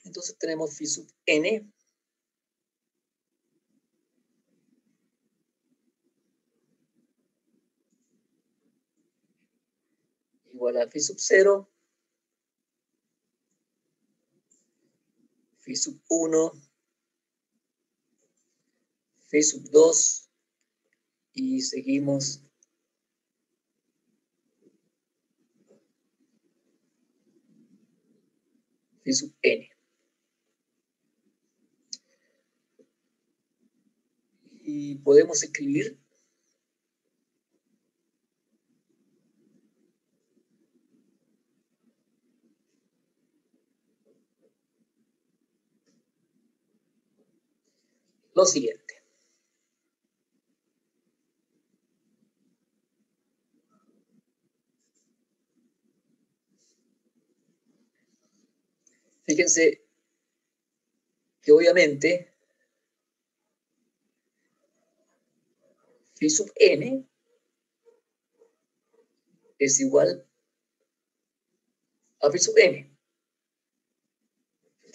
Entonces tenemos phi sub n igual a phi sub 0, phi sub 1, phi sub 2 y seguimos phi sub n. Y podemos escribir lo siguiente. Fíjense que obviamente phi sub n es igual a phi sub n.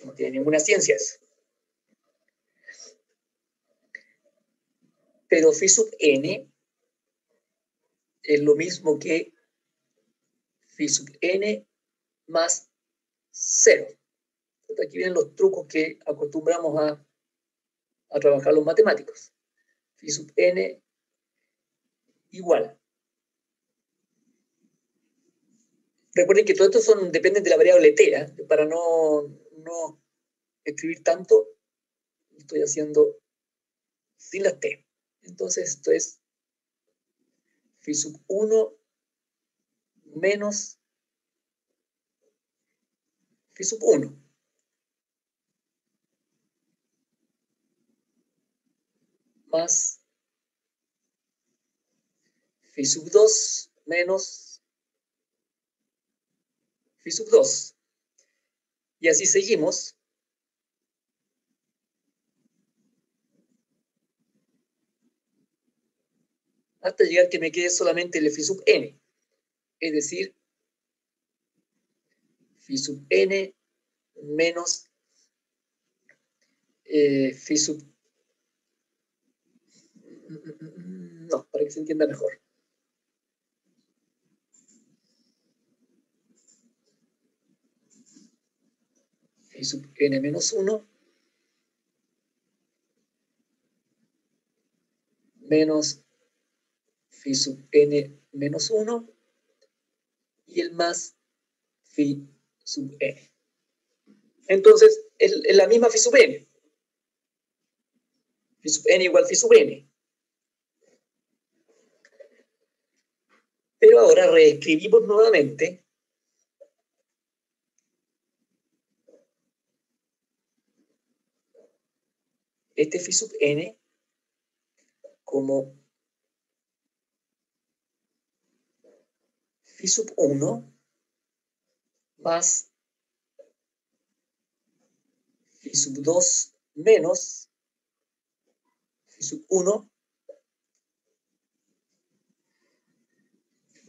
No tiene ninguna ciencia eso. Pero phi sub n es lo mismo que phi sub n más 0. Aquí vienen los trucos que acostumbramos a trabajar los matemáticos. Phi sub n igual. Recuerden que todo esto dependen de la variable t, ¿eh? Para no escribir tanto, estoy haciendo sin las t. Entonces esto es phi sub 1 menos phi sub 1. Más phi sub 2 menos phi sub 2. Y así seguimos. Hasta llegar que me quede solamente el phi sub n. Es decir, phi sub n menos phi sub... No, para que se entienda mejor. Phi sub n menos 1 menos phi sub n menos 1 y el más phi sub n. Entonces, es la misma phi sub n. Phi sub n igual phi sub n. Pero ahora reescribimos nuevamente este phi sub n como phi sub 1 más phi sub 2 menos phi sub 1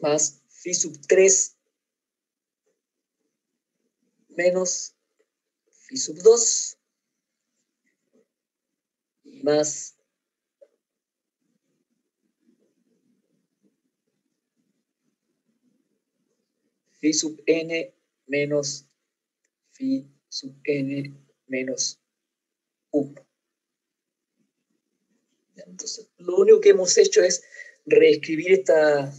más phi sub 3 menos phi sub 2 más phi sub n menos phi sub n menos 1. Entonces, lo único que hemos hecho es reescribir esta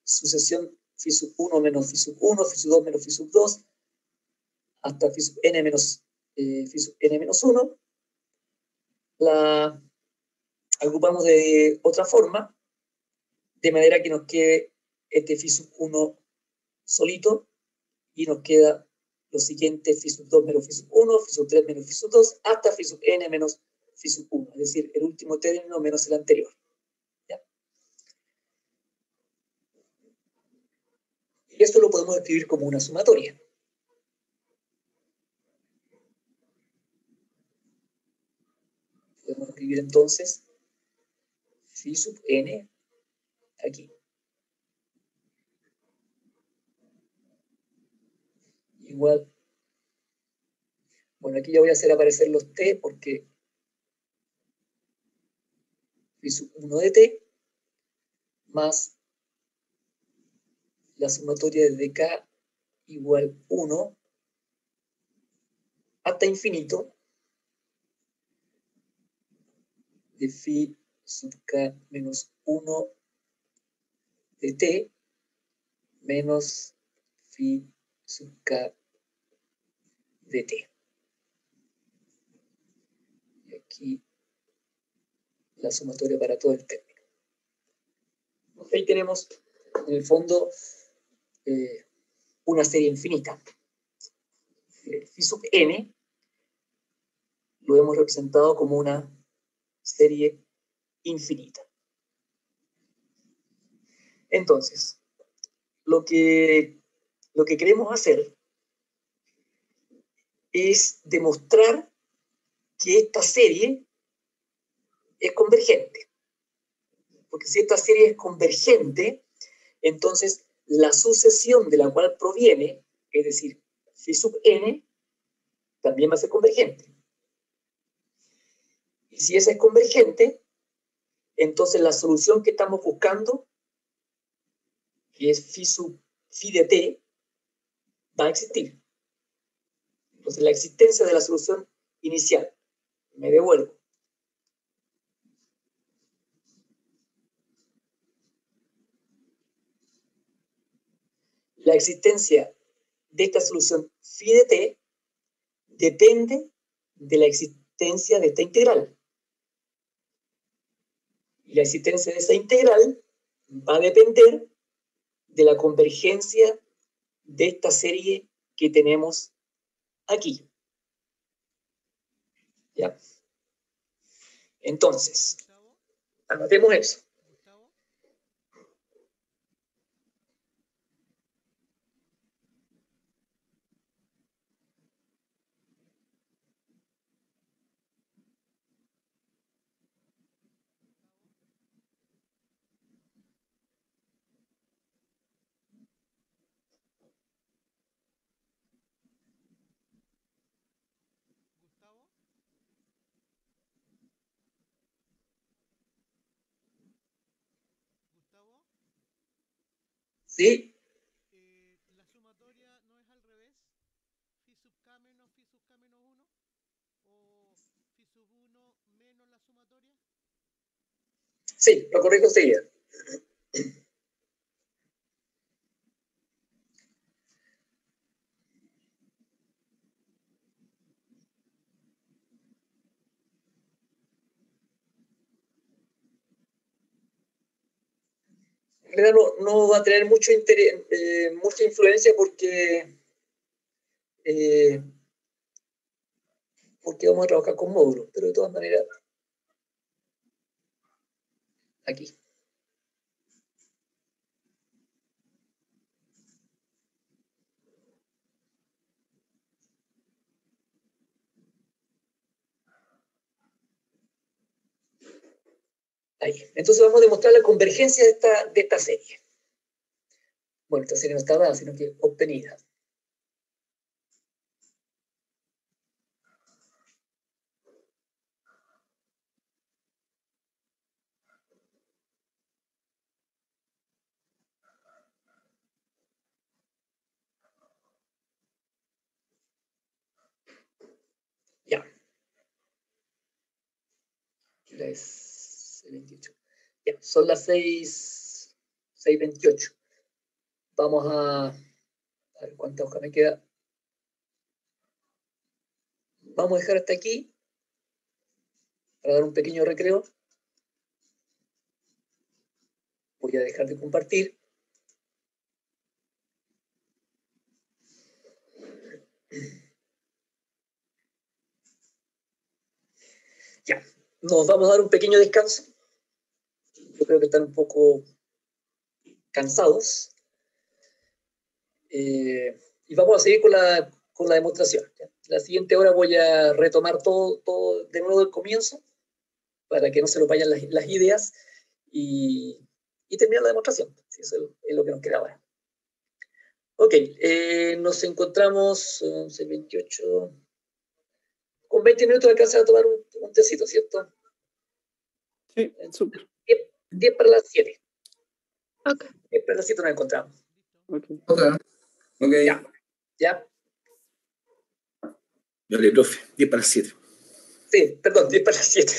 sucesión phi sub 1 menos phi sub 1, phi sub 2 menos phi sub 2, hasta phi sub n menos phi sub n menos 1. La agrupamos de otra forma, de manera que nos quede este phi sub 1 solito, y nos queda lo siguiente: phi sub 2 menos phi sub 1, phi sub 3 menos phi sub 2, hasta phi sub n menos phi sub 1, es decir, el último término menos el anterior. ¿Ya? Y esto lo podemos escribir como una sumatoria. Podemos escribir entonces phi sub n aquí. Igual, bueno, aquí ya voy a hacer aparecer los t, porque phi sub 1 de t más la sumatoria de k igual 1 hasta infinito de phi sub k menos 1 de t menos phi sub k de t. Y aquí la sumatoria para todo el término. Ahí tenemos, en el fondo, una serie infinita. Phi sub n lo hemos representado como una serie infinita. Entonces, lo que queremos hacer es demostrar que esta serie es convergente. Porque si esta serie es convergente, entonces la sucesión de la cual proviene, es decir, phi sub n, también va a ser convergente. Y si esa es convergente, entonces la solución que estamos buscando, que es phi de t, va a existir. Entonces la existencia de la solución inicial, me devuelvo. La existencia de esta solución phi de t depende de la existencia de esta integral. Y la existencia de esa integral va a depender de la convergencia de esta serie que tenemos aquí. ¿Ya? Entonces, anotemos eso. ¿Sí? ¿La sumatoria no es al revés? ¿Phi sub k menos phi sub k menos 1? ¿O phi sub 1 menos la sumatoria? Sí, lo correcto sería. En realidad no va a tener mucho interés, mucha influencia porque vamos a trabajar con módulos, pero de todas maneras, aquí. Ahí. Entonces vamos a demostrar la convergencia de esta serie. Bueno, esta serie no está dada, sino que obtenida. acá es 28. Ya, son las 6:28. Vamos a ver cuánta hoja me queda. Vamos a dejar hasta aquí para dar un pequeño recreo. Voy a dejar de compartir. Ya, nos vamos a dar un pequeño descanso. Yo creo que están un poco cansados. Y vamos a seguir con la demostración. ¿Ya? La siguiente hora voy a retomar todo de nuevo del comienzo para que no se nos vayan las ideas y terminar la demostración. Sí, eso es lo que nos queda ahora. Ok, nos encontramos 6:28. Con 20 minutos alcanzan a tomar un tecito, ¿cierto? Sí, súper. 10 para las 7. Ok. 10 para las 7 nos encontramos. Ok. Ok. ¿Ya? Dale, profe, 10 para las 7. Sí, perdón, 10 para las 7.